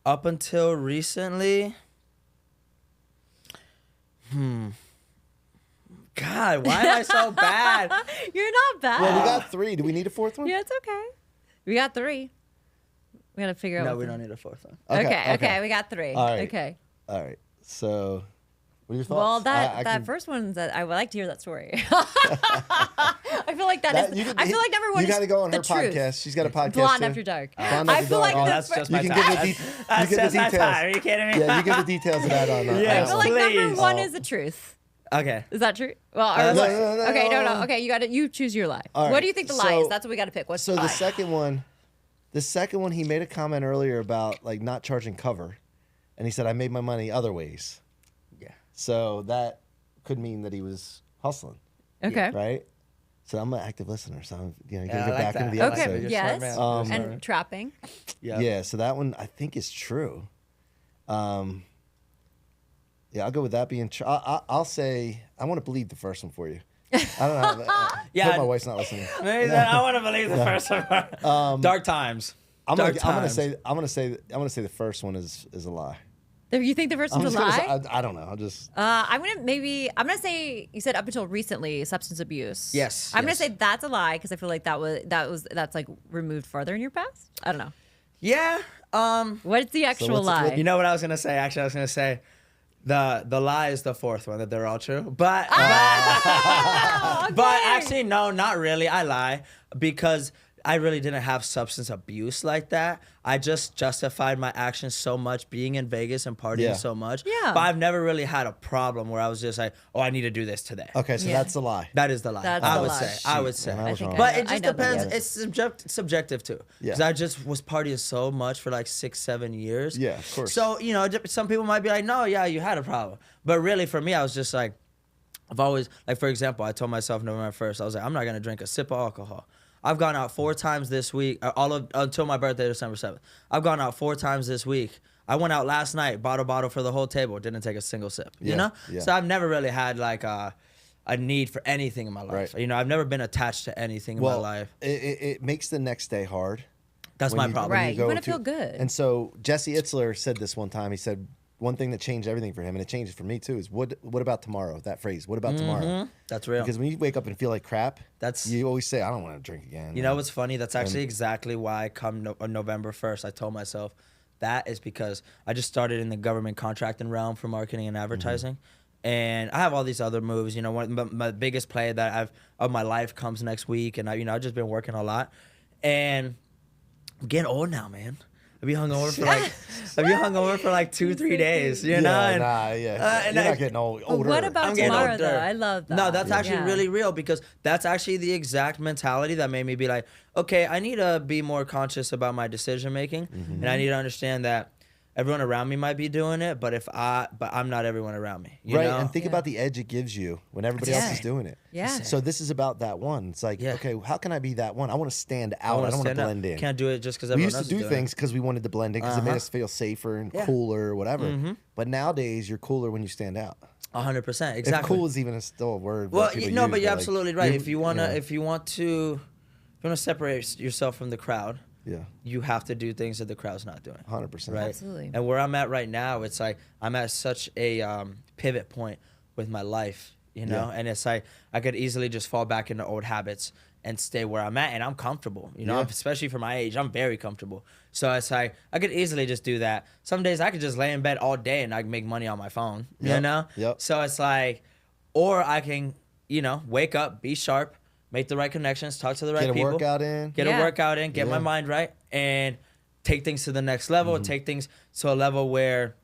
up until recently, God, why am I so bad? You're not bad. Well, we got 3. Do we need a 4th one? Yeah, it's okay. We got 3. We gotta figure out. No, what we the- don't need a 4th one. Okay. We got 3. All right. Okay. All right. So, what are your thoughts? Well, that I can- first one's that I would like to hear that story. I feel like that- is. you can- I feel like number one. You got to go on the her truth. podcast. She's got a podcast. Blonde too. After Dark. Blonde I After feel like Dark. the that's fir- just You my can time. give the, you That's get just the my details. time. Are you kidding me? Yeah, you get the details of that on. I Yeah. feel like number Please. one Oh. is the truth. Okay. Is that true? Well, No, no, okay, no. no. Okay, you choose your lie. All What right, do you think the lie so- is? That's what we got to pick. What's So the the lie? second one, he made a comment earlier about like not charging cover, and he said I made my money other ways. Yeah. So that could mean that he was hustling, Okay. right? So I'm an active listener. So I'm Yeah, gonna I get like back that. into the I like episode. that. You're a yes. smart man. You're a smart man. And trapping. Yeah. So that one I think is true. Yeah, I'll go with that being true. I'll say I want to believe the first one for you. I don't know. Yeah. I hope my wife's not listening. Maybe I want to believe the first one. Dark times. I'm Dark gonna times. say the first one is a lie. You think the first I'm one's a just gonna lie? say, I don't know. I'll just I'm gonna say you said up until recently substance abuse. Yes, I'm yes. gonna say that's a lie because I feel like that's like removed farther in your past. I don't know. Yeah. What's the actual lie? You know what I was gonna say? Actually, I was gonna say the lie is the fourth one, that they're all true. But Okay. but actually no, not really. I lie because I really didn't have substance abuse like that. I just justified my actions so much being in Vegas and partying Yeah. so much. Yeah. But I've never really had a problem where I was just like, oh, I need to do this today. okay. So Yeah. that's a lie. That is the lie. That's I the would lie. say. I would say. Man, I was wrong. But I it just know that. depends. Yeah. It's subjective too. Yeah. Because I just was partying so much for like 6-7 years. Yeah, of course. So, some people might be like, no, yeah, you had a problem. But really, for me, I was just like, I've always, like, for example, I told myself November 1st, I was like, I'm not going to drink a sip of alcohol. I've gone out 4 times this week, until my birthday, December 7th. I've gone out 4 times this week. I went out last night, bought a bottle for the whole table, didn't take a single sip. You Yeah, know? yeah. So I've never really had like a need for anything in my life. Right. I've never been attached to anything in my life. It makes the next day hard. That's when my you- problem. when Right, you go wanna to- feel good. And so Jesse Itzler said this one time. He said one thing that changed everything for him, and it changed it for me too, is what about tomorrow? That phrase, what about tomorrow? That's real. Because when you wake up and feel like crap, That's- you always say, I don't want to drink again. You know what's funny? That's actually exactly why come November 1st, I told myself that is because I just started in the government contracting realm for marketing and advertising. And I have all these other moves. My biggest play that of my life comes next week. And I've just been working a lot. And I'm getting old now, man. I've been hungover for like 2-3 days, you know? And, You're not getting older. What about I'm getting tomorrow older. though? I love that. No, that's actually Yeah. really real because that's actually the exact mentality that made me be like, okay, I need to be more conscious about my decision making, and I need to understand that everyone around me might be doing it, but I'm not everyone around me. You Right, know? and think about the edge it gives you when everybody else is doing it. Yeah. So this is about that one. It's like, Yeah. okay, how can I be that one? I want to stand out. I don't want to stand out. blend in. Can't do it just because We everyone used else to is do doing things because we wanted to blend in because it made us feel safer and cooler or whatever. But nowadays, you're cooler when you stand out. 100%, If exactly. cool is even still a word. Well, that people no, use, but you're like, absolutely right. you're- If you want to separate yourself from the crowd, Yeah, you have to do things that the crowd's not doing. 100%. Right. Absolutely. And where I'm at right now, it's like I'm at such a pivot point with my life, Yeah. and it's like I could easily just fall back into old habits and stay where I'm at, and I'm comfortable, Yeah. especially for my age, I'm very comfortable. So it's like I could easily just do that. Some days I could just lay in bed all day and I can make money on my phone, Yep. Yep. So it's like, or I can, wake up, be sharp, make the right connections, talk to the right Get a people. workout in. Get a workout in, get my mind right, and take things to the next level, take things to a level where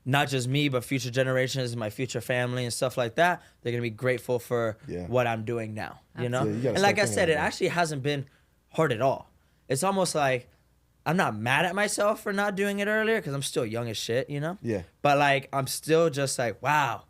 not just me, but future generations, my future family and stuff like that, they're going to be grateful for what I'm doing now, you know? Absolutely. You gotta And like I start said, thinking it about actually hasn't been hard at all. It's almost like I'm not mad at myself for not doing it earlier because I'm still young as shit, Yeah. But like, I'm still just like, wow,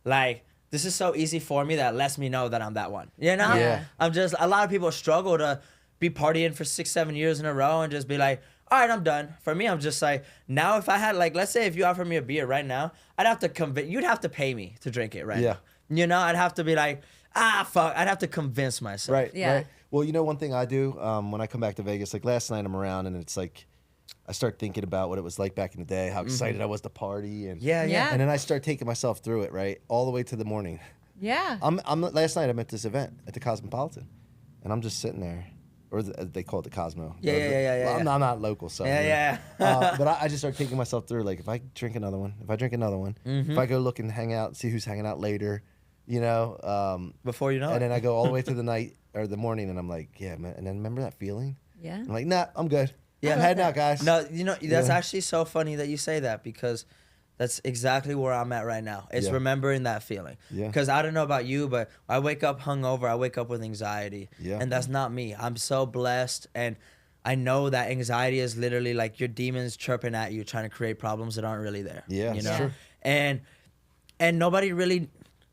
like, this is so easy for me that lets me know that I'm that one, Yeah. a lot of people struggle to be partying for 6-7 years in a row and just be like, all right, I'm done. For me, I'm just like, now if I had, like, let's say if you offered me a beer right now, I'd have to you'd have to pay me to drink it right now. I'd have to be like, fuck, I'd have to convince myself. Right. Yeah. Right. Well, one thing I do when I come back to Vegas, like last night I'm around and it's like I start thinking about what it was like back in the day, how excited I was to party, and Yeah. and then I start taking myself through it, right, all the way to the morning. Yeah. Last night I'm at this event at the Cosmopolitan, and I'm just sitting there, or they call it the Cosmo. Yeah. Well, I'm not local, so Yeah. but I just start taking myself through, like if I drink another one, if I go look and hang out, see who's hanging out later, Before you know and it. then I go all the way to the night or the morning, and I'm like, yeah, man. And then remember that feeling? Yeah. I'm like, nah, I'm good. Yeah. I'm heading out, guys. No, that's Yeah. actually so funny that you say that because that's exactly where I'm at right now. It's Yeah. remembering that feeling. Yeah. Because I don't know about you, but I wake up hungover. I wake up with anxiety. Yeah. And that's not me. I'm so blessed. And I know that anxiety is literally like your demons chirping at you, trying to create problems that aren't really there. Yeah, You it's know? true. And nobody really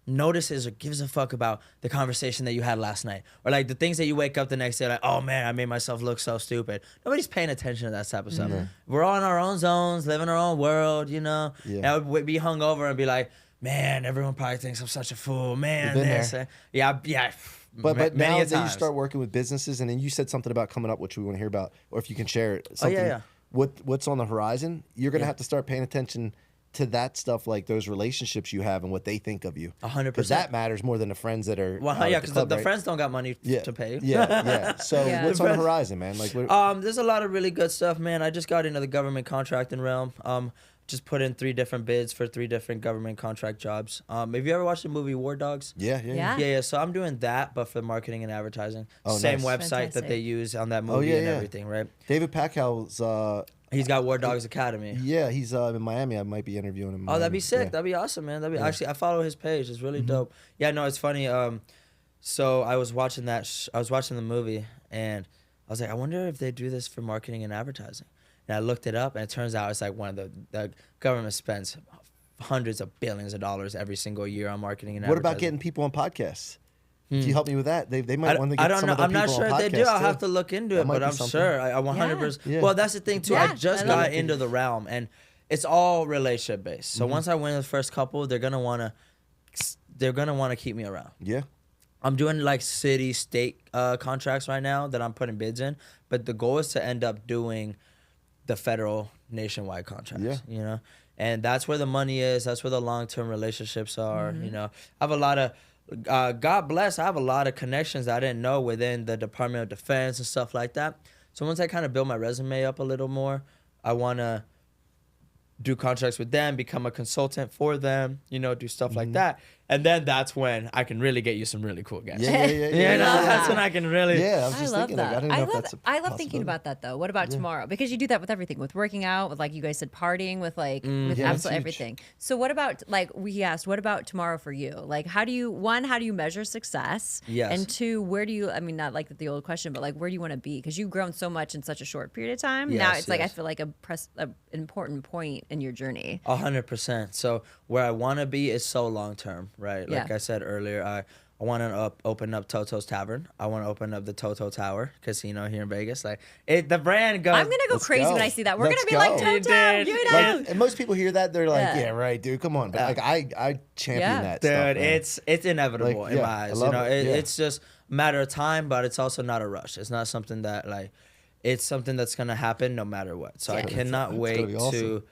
notices or gives a fuck about the conversation that you had last night, or like the things that you wake up the next day like, oh man, I made myself look so stupid. Nobody's paying attention to that type of stuff. We're all in our own zones, living our own world, you know. Yeah. And we'd be hungover and be like, man, everyone probably thinks I'm such a fool, man. You've been This, there. yeah. But many now a that you times. start working with businesses, and then you said something about coming up, which we want to hear about, or if you can share it. Something, yeah. What's on the horizon? You're gonna have to start paying attention to that stuff, like those relationships you have and what they think of you. 100%. Because that matters more than the friends that are. Well, out yeah, at because club, the right? friends don't got money to pay you. Yeah. So Yeah. what's The on the friends- horizon, man? Like, what, There's a lot of really good stuff, man. I just got into the government contracting realm. Just put in 3 different bids for 3 different government contract jobs. Have you ever watched the movie War Dogs? yeah. Yeah. So I'm doing that, but for marketing and advertising. Oh, Same nice. website Fantastic. that they use on that movie and everything, right? David Packhow's. He's got War Dogs Academy. Yeah, he's in Miami. I might be interviewing him. in Oh, that'd be Miami. sick. Yeah. That'd be awesome, man. That'd be actually. I follow his page. It's really dope. Yeah, no, it's funny. So I was watching that. I was watching the movie, and I was like, I wonder if they do this for marketing and advertising. And I looked it up, and it turns out it's like one of the government spends hundreds of billions of dollars every single year on marketing and What advertising. about getting people on podcasts? If you help me with that, they might want to get I don't some know. of their I'm not people sure on if they do. podcasts, I'll too. have to look into That it, might but be I'm something. sure. I 100%. Yeah. Well, that's the thing too. Yeah, I just I love got it. into the realm, and it's all relationship based. So once I win the first couple, they're gonna wanna keep me around. Yeah. I'm doing like city, state contracts right now that I'm putting bids in, but the goal is to end up doing the federal nationwide contracts. Yeah. You know, and that's where the money is. That's where the long-term relationships are. You know, I have a lot of. God bless, I have a lot of connections that I didn't know within the Department of Defense and stuff like that. So once I kind of build my resume up a little more, I want to do contracts with them, become a consultant for them, you know, do stuff like that. And then that's when I can really get you some really cool guests. Yeah. You know, Yeah. that's when I can really... Yeah, I was I just love thinking. that. Like, I didn't know if that's a I love thinking possibility. about that though. What about tomorrow? Because you do that with everything, with working out, with like you guys said, partying, with like with Yeah, that's absolutely huge. everything. So what about like we asked, what about tomorrow for you? Like how do you measure success? Yes. And 2, where do you? I mean, not like the old question, but like where do you want to be? Because you've grown so much in such a short period of time. Now Yes, it's like I yes. feel like an important point in your journey. 100%. So where I want to be is so long term, right? Like Yeah. I said earlier, I want to open up Toto's Tavern. I want to open up the Toto Tower casino here in Vegas. Like the brand goes. I'm gonna go Let's crazy go. when I see that. We're Let's gonna be like go. Toto, You did. you know. Like, and most people hear that, they're like, Yeah. yeah, right, dude, come on. But like, I champion Yeah. that Dude, stuff, man. it's inevitable Like, in yeah, my I eyes. love You know, it, yeah. it's just a matter of time, but it's also not a rush. It's not something that like, it's something that's gonna happen no matter what. So I Yeah. cannot It's wait gonna be awesome.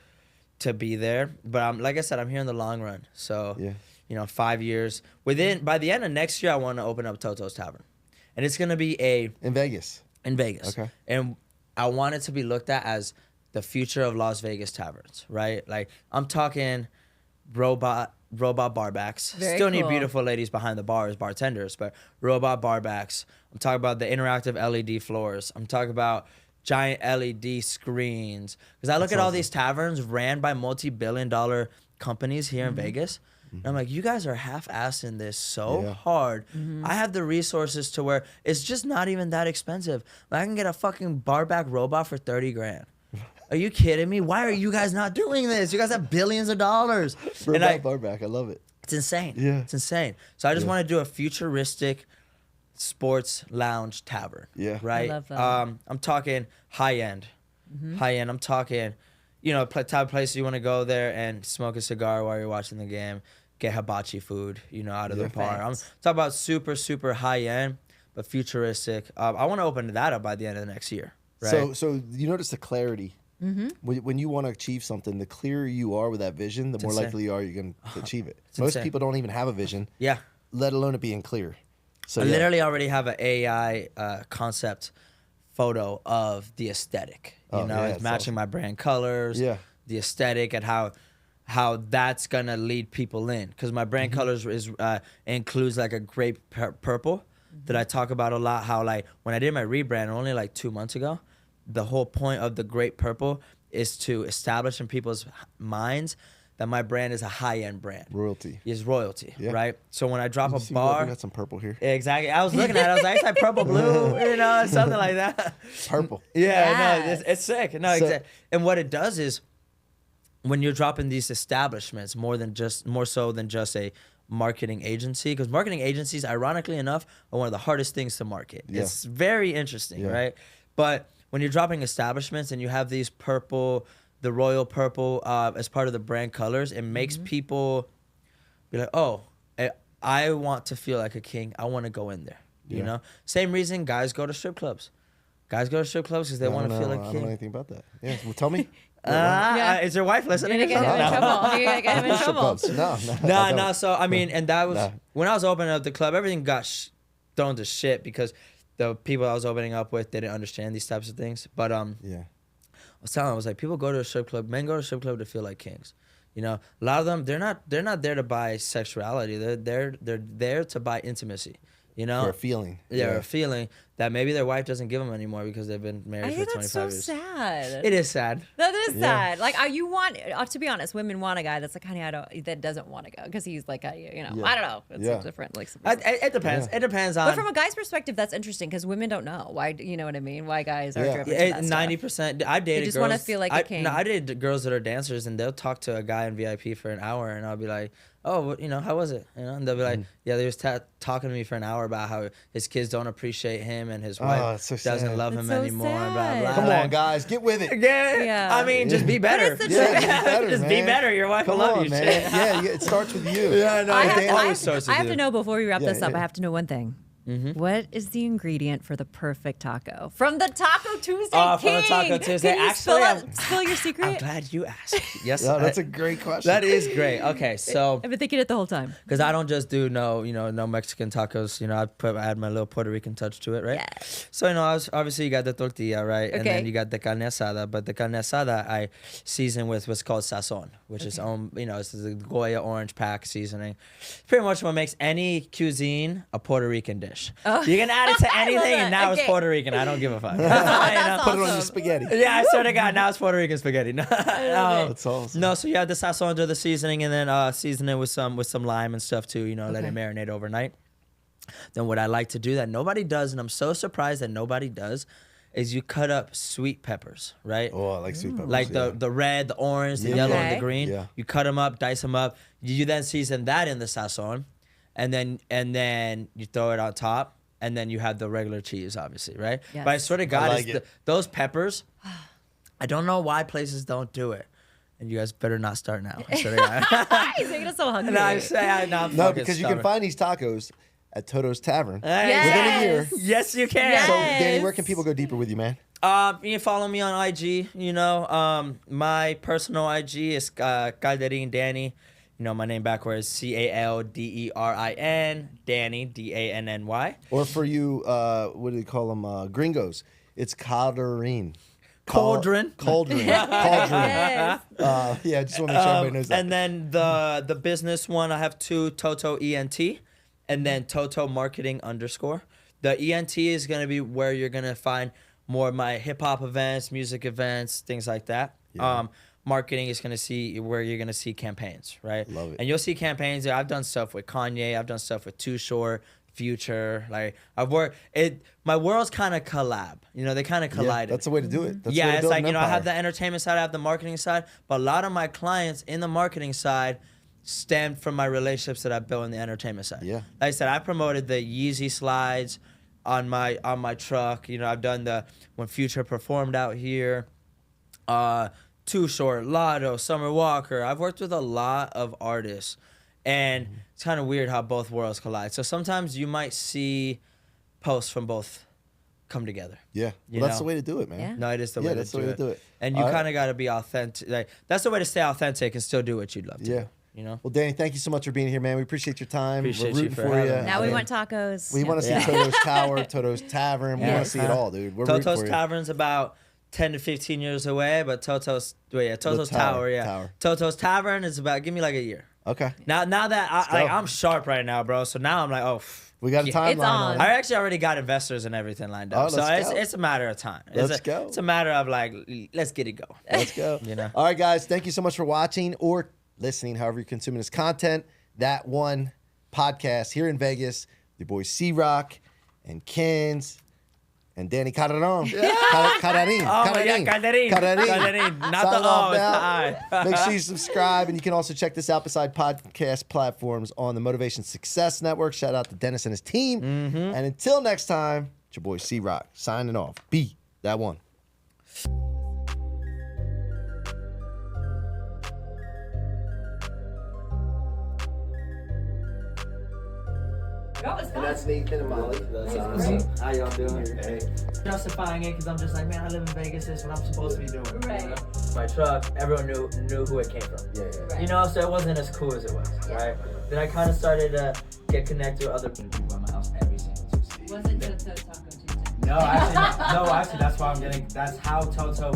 to be there. But I'm like I said, I'm here in the long run. So Yeah. you know, 5 years by the end of next year, I want to open up Toto's Tavern, and it's gonna be in Vegas. in Vegas. Okay. And I want it to be looked at as the future of Las Vegas taverns, right? Like I'm talking robot barbacks. Very Still need cool. beautiful ladies behind the bar as bartenders, but robot barbacks. I'm talking about the interactive LED floors. I'm talking about giant LED screens. Because I look at all these taverns ran by multi-billion-dollar companies here in Vegas. And I'm like, you guys are half-assing this so Yeah. hard. I have the resources to where it's just not even that expensive. Like, I can get a fucking barback robot for 30 grand. Are you kidding me? Why are you guys not doing this? You guys have billions of dollars. And Robot Barback, I love it. it's insane. Yeah. It's insane. So I just want to do a futuristic sports lounge tavern. Yeah. Right? I love that. I'm talking high end. High end. I'm talking, you know, type of place you want to go there and smoke a cigar while you're watching the game, get hibachi food, you know, out of the Yeah. bar. I'm Perfect. talking about super, super high end, but futuristic. I want to open that up by the end of the next year. Right? So you notice the clarity. When you want to achieve something, the clearer you are with that vision, the more insane. likely you are you're going to achieve it. It's Most insane. people don't even have a vision, yeah. let alone it being clear. So I yeah. literally already have an AI concept photo of the aesthetic. You Oh, know, yeah, it's it's matching awesome. my brand colors, Yeah. the aesthetic, and how that's gonna lead people in. Because my brand Mm-hmm. colors includes like a grape purple that I talk about a lot. How like when I did my rebrand only like 2 months ago, the whole point of the grape purple is to establish in people's minds that my brand is a high-end brand. Royalty. Is royalty, Yeah. right? So when I drop You a see, we got bar, some purple here. exactly. I was looking at it. I was like, it's like purple blue, you know, something like that. Purple. Yeah, no, Yes. it's sick. No, So- exactly. And what it does is when you're dropping these establishments, more so than just a marketing agency, because marketing agencies, ironically enough, are one of the hardest things to market. Yeah. It's very interesting, right? But when you're dropping establishments and you have these the royal purple as part of the brand colors, it makes people be like, oh, I want to feel like a king. I want to go in there. You know? Same reason guys go to strip clubs. Guys go to strip clubs because they want to feel like a king. I don't know anything about that. Yeah, well, tell me. Is your wife listening? You're gonna get him in trouble. You're gonna get him in trouble. No. So I mean, and that was when I was opening up the club. Everything got thrown to shit because the people I was opening up with didn't understand these types of things. But I was telling them, I was like, people go to a strip club. Men go to a strip club to feel like kings. You know, a lot of them they're not there to buy sexuality. They're there to buy intimacy. You know, for a feeling. Yeah, a feeling that maybe their wife doesn't give them anymore because they've been married for 25 years. That's so sad. It is sad. That is sad. Like, you want, to be honest, women want a guy that's like, honey, that doesn't want to go because he's like, I don't know. It's different. Like, it depends. It depends on. But from a guy's perspective, that's interesting because women don't know why. You know what I mean? Why guys are driven to that 90%. I dated girls. They just want to feel like a king. No, I dated girls that are dancers and they'll talk to a guy in VIP for an hour and I'll be like, oh, how was it? You know, and they'll be like, yeah, they was talking to me for an hour about how his kids don't appreciate him and his wife doesn't love him anymore. Blah, blah. Come on, guys, get with it. Yeah. I mean, just be better. Just be better. Your wife will love you. Man. Yeah, it starts with you. Yeah, no, I have to know before we wrap this up. I have to know one thing. Mm-hmm. What is the ingredient for the perfect taco? From the Taco Tuesday King. From the Taco Tuesday. Can you spill your secret? I'm glad you asked. Yes. That's a great question. That is great. Okay, so I've been thinking it the whole time. Because I don't just do no Mexican tacos. You know, I add my little Puerto Rican touch to it, right? Yeah. So obviously you got the tortilla, right? Okay. And then you got the carne asada, but the carne asada I season with what's called sazon, which is it's the Goya orange pack seasoning. Pretty much what makes any cuisine a Puerto Rican dish. Oh. You can add it to anything, and now it's Puerto Rican. I don't give a fuck. Put it on your spaghetti. Yeah, I swear to God, now it's Puerto Rican spaghetti. That's awesome. No, so you have the sazon to the seasoning, and then season it with some lime and stuff too. Let it marinate overnight. Then what I like to do that nobody does, and I'm so surprised that nobody does, is you cut up sweet peppers, right? Oh, I like sweet peppers. Like the red, the orange, the yellow, and the green. Yeah. You cut them up, dice them up. You then season that in the sazon, and then you throw it on top. And then you have the regular cheese, obviously, right? Yes. But I swear to God, those peppers, I don't know why places don't do it. And you guys better not start now. I swear to God. He's making us so hungry. No, because you can find these tacos at Toto's Tavern within a year. Yes, you can. Yes. So, Danny, where can people go deeper with you, man? You can follow me on IG. My personal IG is Calderin Danny. My name backwards, Calderin, Danny, Danny. Or for you, what do they call them? Gringos. It's Calderin. Cauldron. Yes. Yeah, I just want to make sure everybody knows that. And then the business one, I have two, Toto ENT, and then Toto Marketing _. The ENT is going to be where you're going to find more of my hip-hop events, music events, things like that. Yeah. Marketing is going to see where you're going to see campaigns, right? Love it. And you'll see campaigns. I've done stuff with Kanye. I've done stuff with Too Short, Future. Like I've worked it. My worlds kind of collab. They kind of collided. That's the way to do it. That's it's like I have the entertainment side, I have the marketing side, but a lot of my clients in the marketing side stemmed from my relationships that I built in the entertainment side. Yeah. Like I said, I promoted the Yeezy slides on my truck. I've done when Future performed out here. Too Short, Lotto, Summer Walker. I've worked with a lot of artists, and it's kind of weird how both worlds collide. So sometimes you might see posts from both come together. Yeah, that's the way to do it, man. Yeah. No, it is the way to do it. And you kind of got to be authentic. Like that's the way to stay authentic and still do what you'd love to. Yeah. do. Well, Danny, thank you so much for being here, man. We appreciate your time. We're rooting for you. Now we want tacos. We want to see Toto's Tower, Toto's Tavern. We want to see it all, dude. We're Toto's Tavern's about 10 to 15 years away, but Toto's Tower. Toto's Tavern is about, give me like a year. Okay. Now that I'm sharp right now, bro. So now I'm like, we got a timeline on. I actually already got investors and everything lined up. So it's a matter of time. Let's go. It's a matter of like, let's get it go. Let's go. All right, guys. Thank you so much for watching or listening, however you're consuming this content. That1 Podcast here in Vegas. Your boy C-Roc and Kins. and Danny Calderin. Calderin. Not the O, it's the I. Make sure you subscribe, and you can also check this out beside podcast platforms on the Motivation Success Network. Shout out to Dennis and his team. And until next time, it's your boy C-Roc signing off. Be that one. And that's Nathan and Molly. That's awesome. How y'all doing? Hey. Justifying it because I'm just like, man, I live in Vegas. This is what I'm supposed to be doing. Right. You know? My truck, everyone knew who it came from. Yeah. Right. You know, so it wasn't as cool as it was, right? Then I kind of started to get connected with other people at my house every single Tuesday. Wasn't Toto Taco Tuesday? No, actually, that's why that's how Toto